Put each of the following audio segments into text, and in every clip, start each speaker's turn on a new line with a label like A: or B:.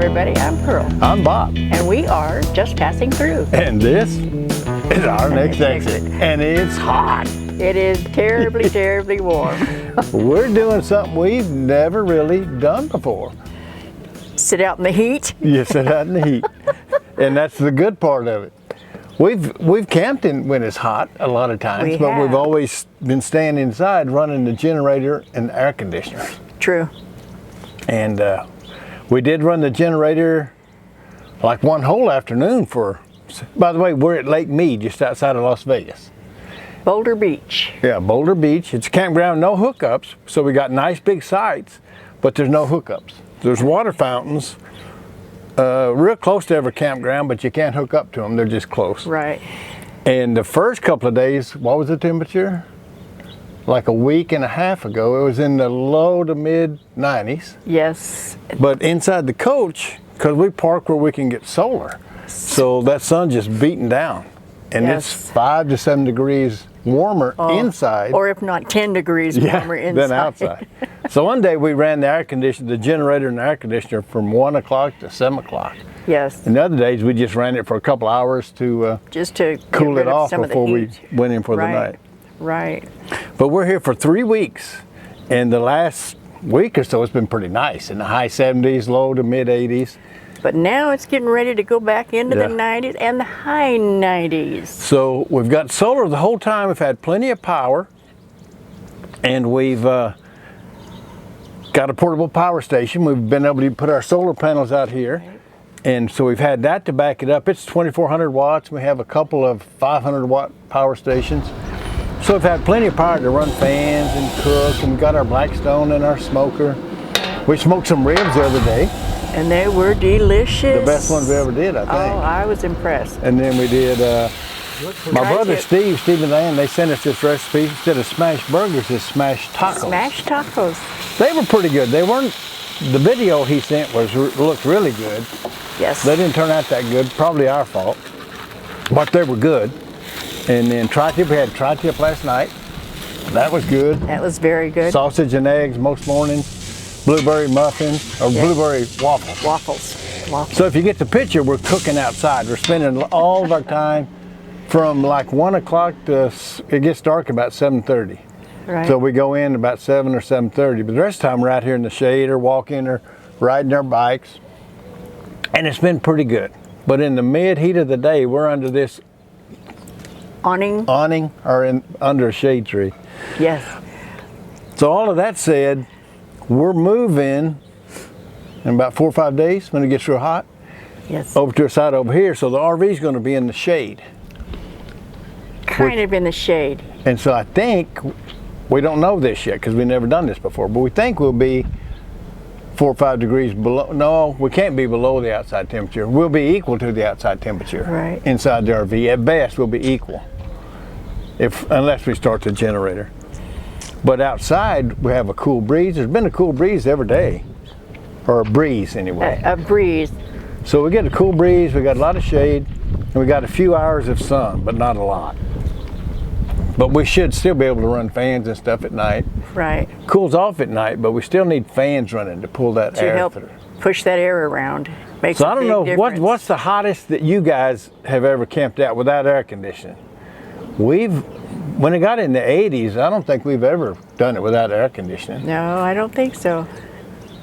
A: everybody, I'm Pearl.
B: I'm Bob.
A: And we are just passing through.
B: And this is our next exit. And it's hot.
A: It is terribly, terribly warm.
B: We're doing something we've never really done before.
A: Sit out in the heat.
B: You sit out in the heat. And that's the good part of it. We've camped in when it's hot a lot of times, but we've always been staying inside running the generator and the air conditioner.
A: True.
B: And we did run the generator like one whole afternoon for, by the way, we're at Lake Mead, just outside of Las Vegas.
A: Boulder Beach.
B: Yeah, Boulder Beach. It's a campground, no hookups, so we got nice big sites, but there's no hookups. There's water fountains real close to every campground, but you can't hook up to them. They're just close.
A: Right.
B: And the first couple of days, what was the temperature? Like a week and a half ago, it was in the low to mid 90s.
A: Yes.
B: But inside the coach, because we park where we can get solar, so that sun's just beating down. And it's 5 to 7 degrees warmer inside.
A: Or if not 10 degrees warmer inside.
B: Than outside. So one day we ran the air conditioner, the generator and the air conditioner from 1 o'clock to 7 o'clock.
A: Yes.
B: And the other days we just ran it for a couple hours to
A: just to
B: cool it off before we went in for the night.
A: Right.
B: But we're here for 3 weeks, and the last week or so it's been pretty nice in the high 70s, low to mid 80s.
A: But now it's getting ready to go back into the 90s and the high 90s.
B: So we've got solar the whole time. We've had plenty of power, and we've got a portable power station. We've been able to put our solar panels out here. Right. And so we've had that to back it up. It's 2,400 watts. We have a couple of 500 watt power stations. So we've had plenty of power to run fans and cook, and we got our Blackstone and our smoker. We smoked some ribs the other day.
A: And they were delicious.
B: The best ones we ever did, I think.
A: Oh, I was impressed.
B: And then we did, my brother Steve and Ann, they sent us this recipe. Instead of smashed burgers, it's smashed tacos.
A: Smashed tacos.
B: They were pretty good. They weren't, the video he sent looked really good.
A: Yes.
B: They didn't turn out that good, probably our fault. But they were good. And then tri-tip, we had tri-tip last night. That was good.
A: That was very good.
B: Sausage and eggs most mornings. Blueberry muffins, or blueberry waffles.
A: Waffles.
B: So if you get the picture, we're cooking outside. We're spending all of our time from like 1 o'clock to, it gets dark about 7:30.
A: Right.
B: So we go in about 7 or 7:30, but the rest of the time we're out here in the shade or walking or riding our bikes. And it's been pretty good. But in the mid heat of the day, we're under this
A: awning
B: or under a shade tree.
A: Yes.
B: So all of that said, we're moving in about 4 or 5 days when it gets real hot.
A: Yes.
B: Over to a side over here, so the RV is going to be in the shade.
A: Kind of in the shade.
B: And so I think, we don't know this yet because we've never done this before, but we think we'll be 4 or 5 degrees below. No, we can't be below the outside temperature. We'll be equal to the outside temperature.
A: Right.
B: Inside the RV. At best, we'll be equal, unless we start the generator. But outside, we have a cool breeze. There's been a cool breeze every day, or a breeze anyway.
A: A breeze.
B: So we get a cool breeze, we got a lot of shade, and we got a few hours of sun, but not a lot. But we should still be able to run fans and stuff at night.
A: Right.
B: Cools off at night, but we still need fans running to pull that air
A: help
B: through.
A: Push that air around. Makes
B: so I don't know,
A: difference.
B: what's the hottest that you guys have ever camped out without air conditioning? When it got in the 80s, I don't think we've ever done it without air conditioning.
A: No, I don't think so.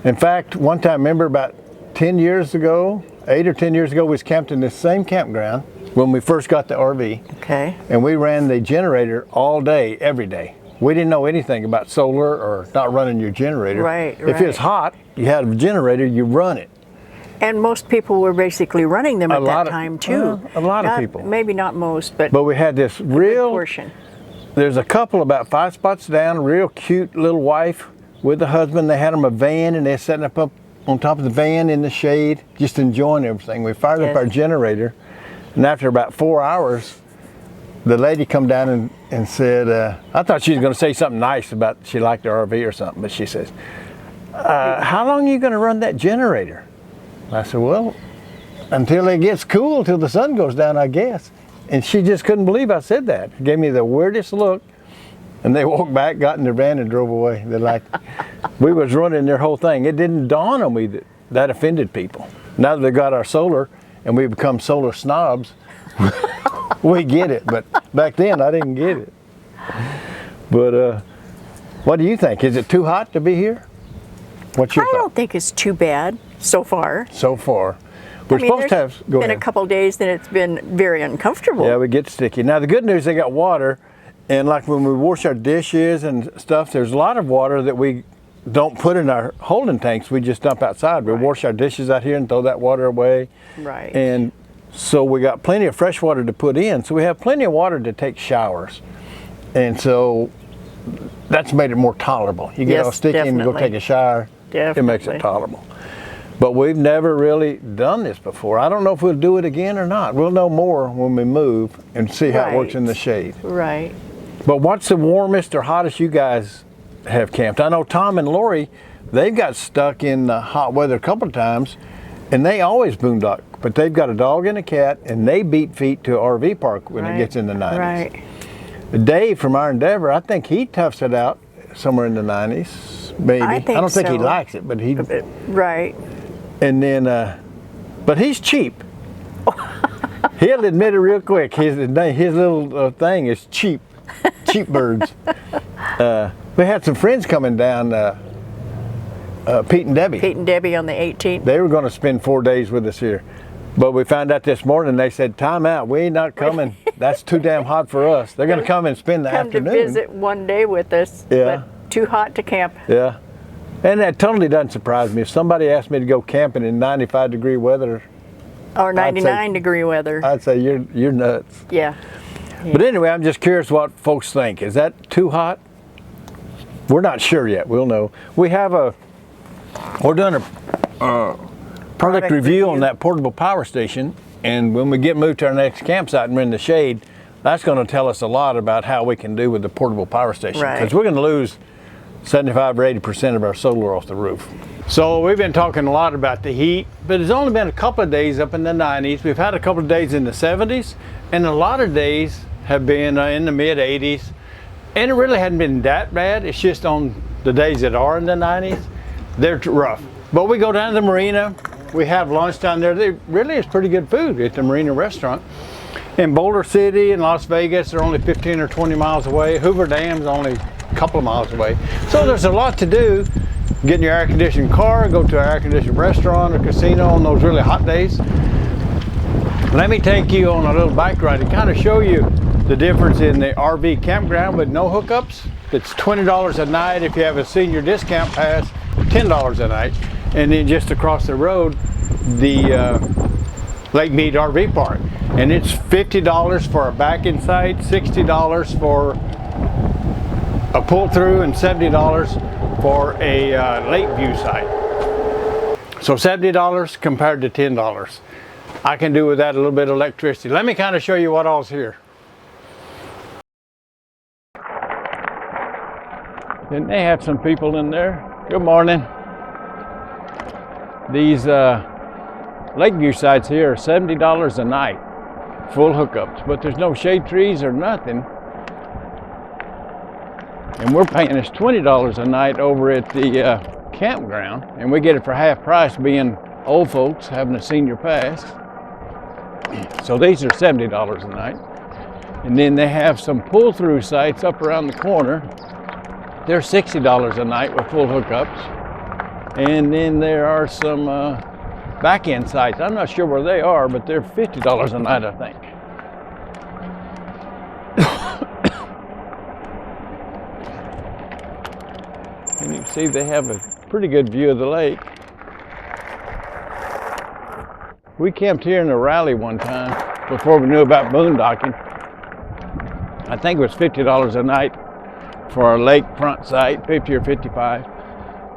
B: In fact, one time, remember about 10 years ago, 8 or 10 years ago, we was camped in this same campground when we first got the RV.
A: Okay.
B: And we ran the generator all day, every day. We didn't know anything about solar or not running your generator.
A: Right.
B: If it was hot, you had a generator, you run it.
A: And most people were basically running them at that time too.
B: A lot of people.
A: Maybe not most, but
B: we had this real
A: portion.
B: There's a couple about 5 spots down, real cute little wife with the husband. They had them a van, and they're setting up on top of the van in the shade, just enjoying everything. We fired up our generator, and after about 4 hours, the lady come down and said, I thought she was going to say something nice about she liked the RV or something, but she says, how long are you going to run that generator? I said, well, until it gets cool, till the sun goes down, I guess. And she just couldn't believe I said that. Gave me the weirdest look. And they walked back, got in their van, and drove away. They're like, we was running their whole thing. It didn't dawn on me that offended people. Now that we got our solar and we become solar snobs, we get it. But back then I didn't get it. But what do you think? Is it too hot to be here? What's your
A: I
B: thought?
A: don't think it's too bad so far.
B: So far. We're supposed to have, go
A: been
B: ahead.
A: a couple days that it's been very uncomfortable.
B: Yeah, we get sticky. Now the good news, they got water, and like when we wash our dishes and stuff, there's a lot of water that we don't put in our holding tanks. We just dump outside. We wash our dishes out here and throw that water away.
A: Right.
B: And so we got plenty of fresh water to put in. So we have plenty of water to take showers. And so that's made it more tolerable. You get all sticky and you go take a shower, it makes it tolerable. But we've never really done this before. I don't know if we'll do it again or not. We'll know more when we move and see how it works in the shade.
A: Right.
B: But what's the warmest or hottest you guys have camped? I know Tom and Lori, they've got stuck in hot weather a couple of times, and they always boondock. But they've got a dog and a cat, and they beat feet to an RV park when it gets in the 90s.
A: Right.
B: Dave from our Endeavor, I think he toughs it out somewhere in the 90s, maybe. I don't think he likes it, but he.
A: Right.
B: And then, but he's cheap. He'll admit it real quick. His little thing is cheap. Cheap birds. We had some friends coming down, Pete and Debbie.
A: Pete and Debbie on the 18th.
B: They were going to spend 4 days with us here. But we found out this morning, they said, time out, we ain't not coming. That's too damn hot for us. They're going to come and spend the afternoon.
A: Come to visit one day with us, but too hot to camp.
B: Yeah. And that totally doesn't surprise me. If somebody asked me to go camping in 95-degree weather,
A: or 99-degree weather,
B: I'd say you're nuts.
A: Yeah.
B: But anyway, I'm just curious what folks think. Is that too hot? We're not sure yet. We'll know. We're doing a product review on that portable power station, and when we get moved to our next campsite and we're in the shade, that's going to tell us a lot about how we can do with the portable power station. Because we're going to lose 75 or 80% of our solar off the roof. So we've been talking a lot about the heat, but it's only been a couple of days up in the 90s. We've had a couple of days in the 70s, and a lot of days have been in the mid 80s. And it really hadn't been that bad. It's just on the days that are in the 90s, they're rough. But we go down to the marina. We have lunch down there. There really is pretty good food at the marina restaurant. In Boulder City and Las Vegas, they're only 15 or 20 miles away. Hoover Dam's only a couple of miles away. So there's a lot to do. Get in your air-conditioned car, go to an air-conditioned restaurant or casino on those really hot days. Let me take you on a little bike ride to kind of show you the difference in the RV campground with no hookups. It's $20 a night. If you have a senior discount pass, $10 a night. And then just across the road, the Lake Mead RV park. And it's $50 for a back-in site, $60 for a pull-through, and $70 for a lake view site. So $70 compared to $10. I can do with that a little bit of electricity. Let me kind of show you what all's here. Didn't they have some people in there? Good morning. These Lakeview sites here are $70 a night, full hookups, but there's no shade trees or nothing. And we're paying us $20 a night over at the campground, and we get it for half price being old folks having a senior pass. So these are $70 a night. And then they have some pull-through sites up around the corner. They're $60 a night with full hookups. And then there are some back-end sites. I'm not sure where they are, but they're $50 a night, I think. And you can see they have a pretty good view of the lake. We camped here in a rally one time before we knew about boondocking. I think it was $50 a night for our lakefront site, 50 or 55.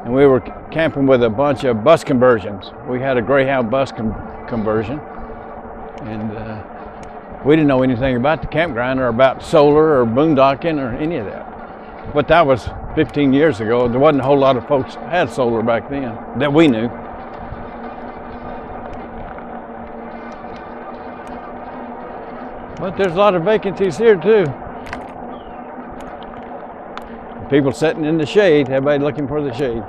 B: And we were camping with a bunch of bus conversions. We had a Greyhound bus conversion. And we didn't know anything about the campground or about solar or boondocking or any of that. But that was 15 years ago. There wasn't a whole lot of folks that had solar back then that we knew. But there's a lot of vacancies here too. People sitting in the shade, everybody looking for the shade.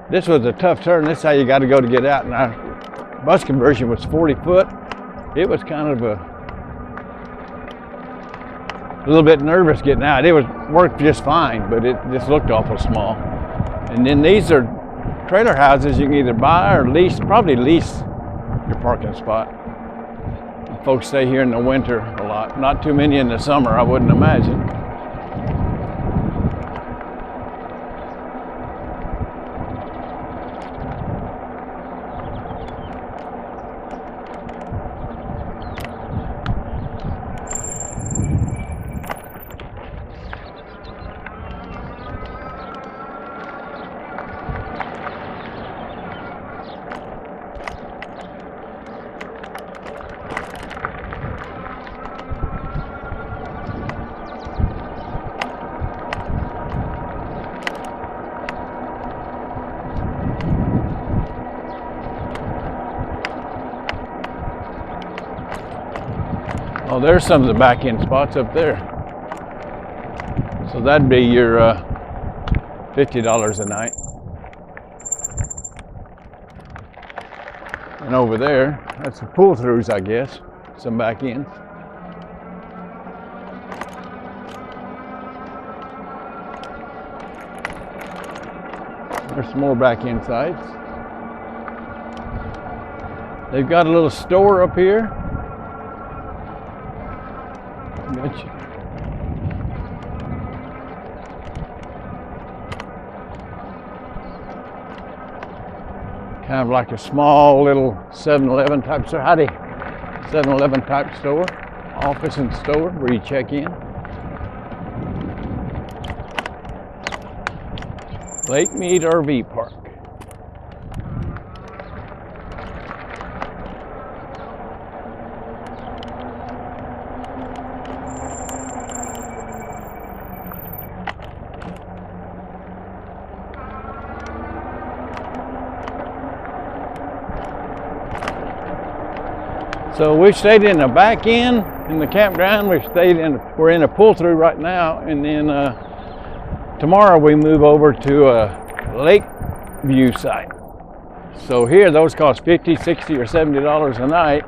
B: This was a tough turn. This is how you got to go to get out. And our bus conversion was 40 foot. It was kind of a little bit nervous getting out. It worked just fine, but it just looked awful small. And then these are trailer houses you can either buy or lease, probably lease your parking spot. Folks stay here in the winter a lot. Not too many in the summer, I wouldn't imagine. Oh, there's some of the back end spots up there. So that'd be your $50 a night. And over there, that's the pull throughs, I guess. Some back ends. There's some more back end sites. They've got a little store up here. Gotcha. Kind of like a small little 7-Eleven type store. Howdy. 7-Eleven type store. Office and store where you check in. Lake Mead RV Park. So we stayed in the back end in the campground. We're in a pull through right now, and then tomorrow we move over to a lake view site. So here those cost $50, $60, or $70 a night,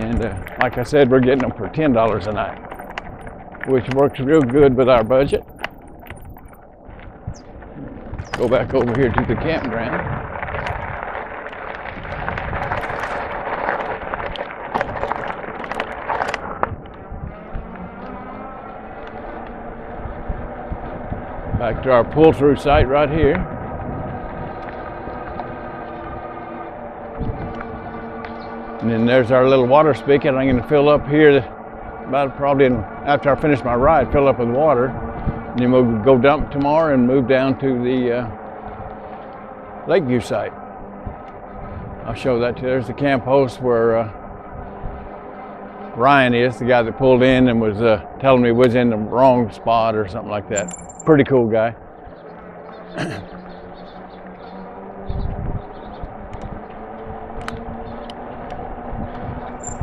B: and like I said, we're getting them for $10 a night, which works real good with our budget. Go back over here to the campground. Back to our pull-through site right here. And then there's our little water spigot. I'm going to fill up here about probably after I finish my ride, fill up with water. And then we'll go dump tomorrow and move down to the Lakeview site. I'll show that to you. There's the camp host where Ryan is, the guy that pulled in and was telling me was in the wrong spot or something like that. Pretty cool guy.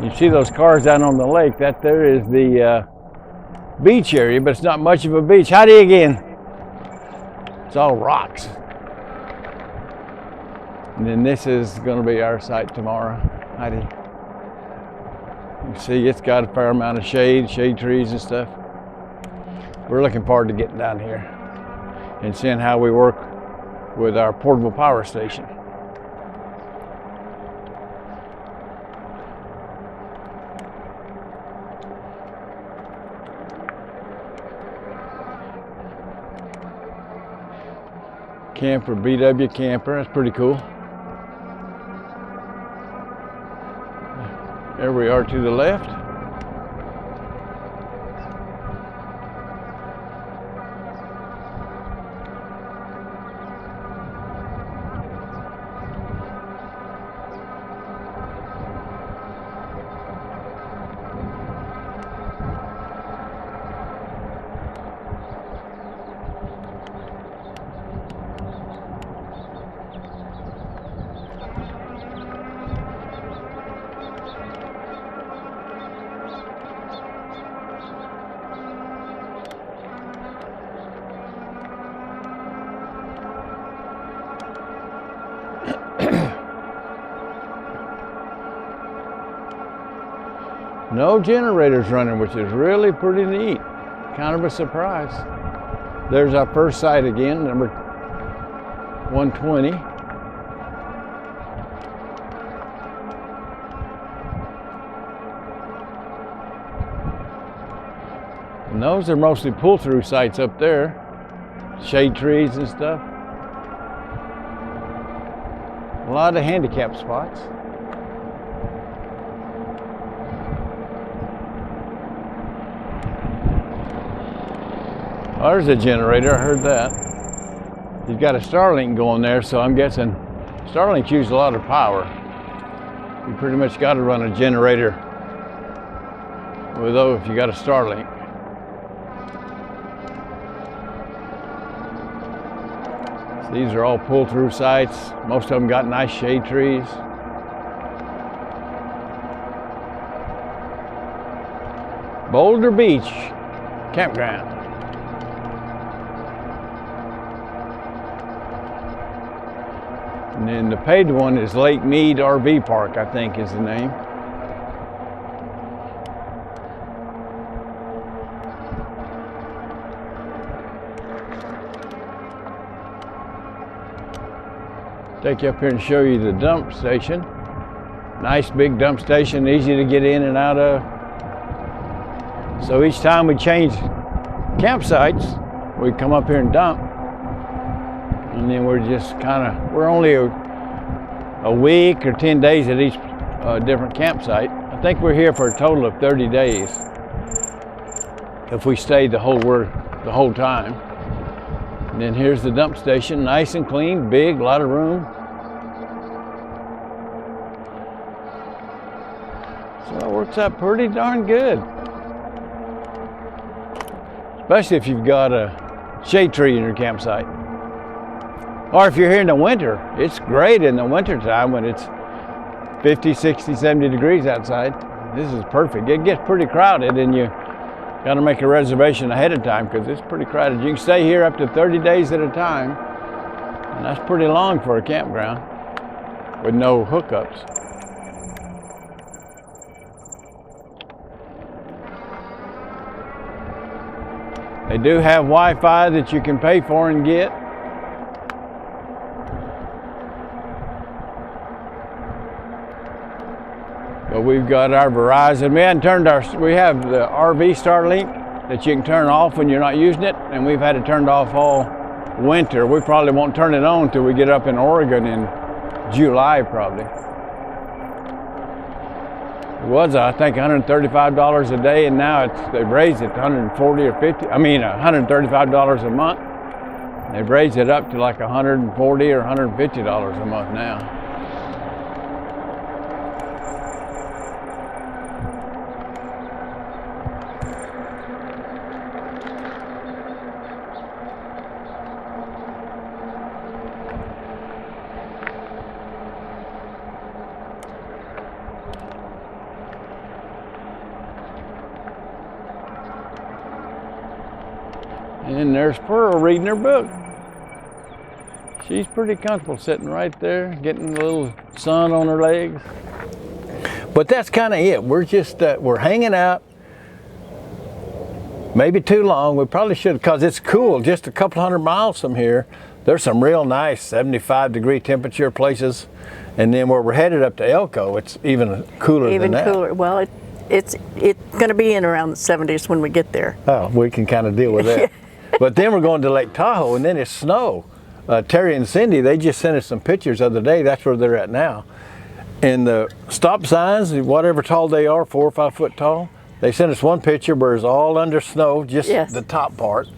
B: You see those cars down on the lake, that there is the beach area, but it's not much of a beach. Howdy again. It's all rocks. And then this is going to be our site tomorrow. Howdy. You see it's got a fair amount of shade trees and stuff. We're looking forward to getting down here and seeing how we work with our portable power station. Camper, BW camper, that's pretty cool. There we are to the left. No generators running, which is really pretty neat. Kind of a surprise. There's our first site again, number 120. And those are mostly pull-through sites up there. Shade trees and stuff. A lot of handicap spots. Oh, there's a generator, I heard that. You've got a Starlink going there, so I'm guessing Starlink uses a lot of power. You pretty much got to run a generator with those if you got a Starlink. So these are all pull-through sites. Most of them got nice shade trees. Boulder Beach Campground. And then the paid one is Lake Mead RV Park, I think is the name. Take you up here and show you the dump station. Nice big dump station, easy to get in and out of. So each time we change campsites, we come up here and dump. And then we're just we're only a week or 10 days at each different campsite. I think we're here for a total of 30 days if we stay the whole time. And then here's the dump station, nice and clean, big, a lot of room. So it works out pretty darn good. Especially if you've got a shade tree in your campsite. Or if you're here in the winter, it's great in the winter time when it's 50, 60, 70 degrees outside. This is perfect. It gets pretty crowded and you got to make a reservation ahead of time because it's pretty crowded. You can stay here up to 30 days at a time, and that's pretty long for a campground with no hookups. They do have Wi-Fi that you can pay for and get. But we've got our Verizon. We have the RV Starlink that you can turn off when you're not using it, and we've had it turned off all winter. We probably won't turn it on till we get up in Oregon in July probably. It was, I think, $135 a day, and now they've raised it to $140 or $135 a month. They've raised it up to like $140 or $150 a month now. And there's Pearl reading her book. She's pretty comfortable sitting right there, getting a little sun on her legs. But that's kind of it. We're just, we're hanging out. Maybe too long. We probably should, because it's cool. Just a couple 100 miles from here, there's some real nice 75-degree temperature places. And then where we're headed up to Elko, it's even cooler than that. Even cooler.
A: Well, it's going to be in around the 70s when we get there.
B: Oh, we can kind of deal with that. But then we're going to Lake Tahoe, and then it's snow. Terry and Cindy, they just sent us some pictures the other day. That's where they're at now. And the stop signs, whatever tall they are, 4 or 5 foot tall, they sent us one picture where it's all under snow, just the top part.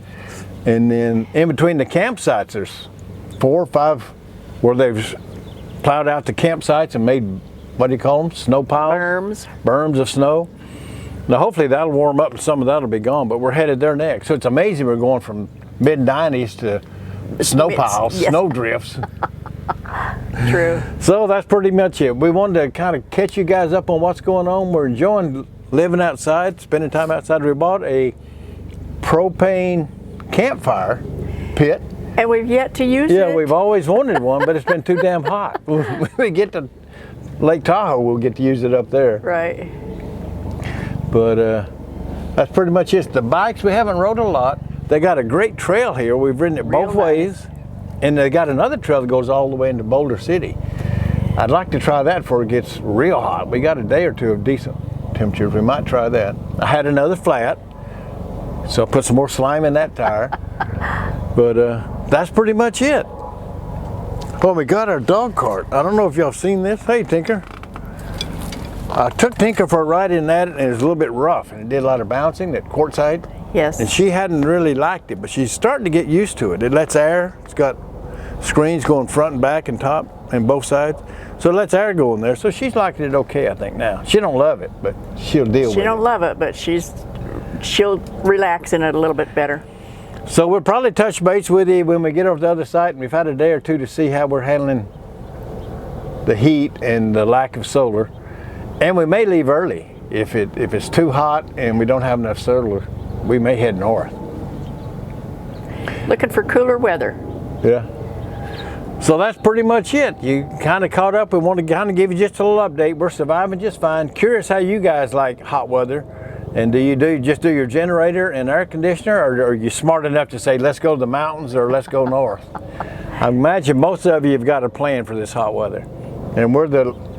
B: And then in between the campsites, there's 4 or 5 where they've plowed out the campsites and made, what do you call them, snow piles? Berms of snow. Now hopefully that'll warm up and some of that'll be gone, but we're headed there next. So it's amazing we're going from mid-90s to snow piles, snow drifts.
A: True.
B: So that's pretty much it. We wanted to kind of catch you guys up on what's going on. We're enjoying living outside, spending time outside. We bought a propane campfire pit.
A: And we've yet to use it.
B: Yeah, we've always wanted one, but it's been too damn hot. When we get to Lake Tahoe, we'll get to use it up there.
A: Right.
B: But that's pretty much it. The bikes, we haven't rode a lot. They got a great trail here. We've ridden it both ways. And they got another trail that goes all the way into Boulder City. I'd like to try that before it gets real hot. We got a day or two of decent temperatures. We might try that. I had another flat, so I put some more slime in that tire. But that's pretty much it. Well, we got our dog cart. I don't know if y'all seen this. Hey, Tinker. I took Tinker for a ride in that, and it was a little bit rough, and it did a lot of bouncing, that quartzite.
A: Yes.
B: And she hadn't really liked it, but she's starting to get used to it. It lets air. It's got screens going front and back and top and both sides. So it lets air go in there. So she's liking it okay, I think, now. She don't love it, but she'll deal with it.
A: She don't love it, but she'll relax in it a little bit better.
B: So we'll probably touch base with you when we get over to the other site, and we've had a day or two to see how we're handling the heat and the lack of solar. And we may leave early. If it's too hot and we don't have enough solar, we may head north.
A: Looking for cooler weather.
B: Yeah. So that's pretty much it. You kind of caught up. We want to kind of give you just a little update. We're surviving just fine. Curious how you guys like hot weather. And do you just do your generator and air conditioner, or are you smart enough to say, let's go to the mountains or let's go north? I imagine most of you have got a plan for this hot weather. And we're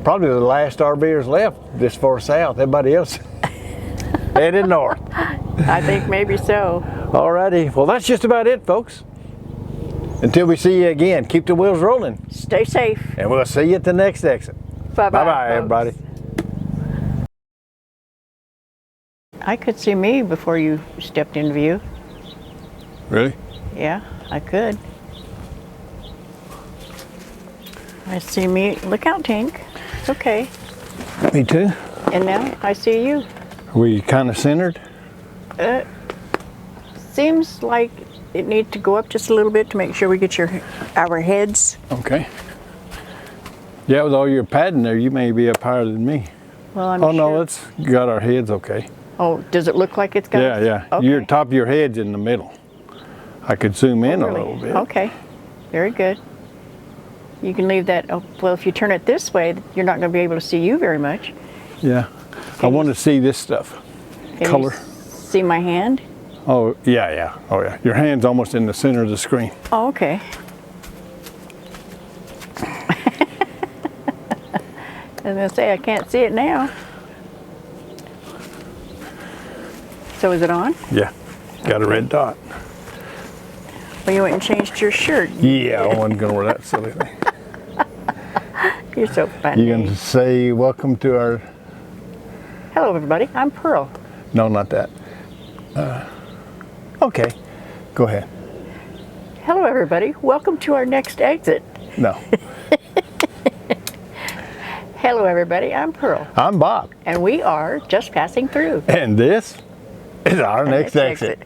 B: probably the last RVers left this far south. Everybody else headed north.
A: I think maybe so.
B: Alrighty. Well, that's just about it, folks. Until we see you again, keep the wheels rolling.
A: Stay safe.
B: And we'll see you at the next exit.
A: Bye-bye,
B: Bye-bye,
A: folks.
B: everybody.
A: I could see me before you stepped in view.
B: Really?
A: Yeah, I could. I see me. Look out, Tink. It's okay.
B: Me too.
A: And now I see you.
B: Are we kind of centered?
A: Seems like it needs to go up just a little bit to make sure we get our heads.
B: Okay. Yeah, with all your padding there, you may be up higher than me.
A: Well, I'm
B: Oh,
A: sure.
B: no, it's got our heads okay.
A: Oh, does it look like it's got?
B: Yeah, yeah.
A: Okay.
B: Your top of your head's in the middle. I could zoom in
A: Really?
B: a little bit.
A: Okay, very good. You can leave that, oh, well, if you turn it this way, you're not going to be able to see you very much.
B: Yeah. I want to see this stuff.
A: Can
B: Color.
A: you see my hand?
B: Oh, yeah, yeah. Oh, yeah. Your hand's almost in the center of the screen.
A: Oh, okay. I was going to say, I can't see it now. So is it on?
B: Yeah. Got a red dot.
A: Well, you went and changed your shirt.
B: Yeah, I wasn't going to wear that silly thing.
A: You're so funny.
B: You can say welcome to our...
A: Hello, everybody. I'm Pearl.
B: No, not that. Okay. Go ahead.
A: Hello, everybody. Welcome to our next exit.
B: No.
A: Hello, everybody. I'm Pearl.
B: I'm Bob.
A: And we are just passing through.
B: And this is our next exit.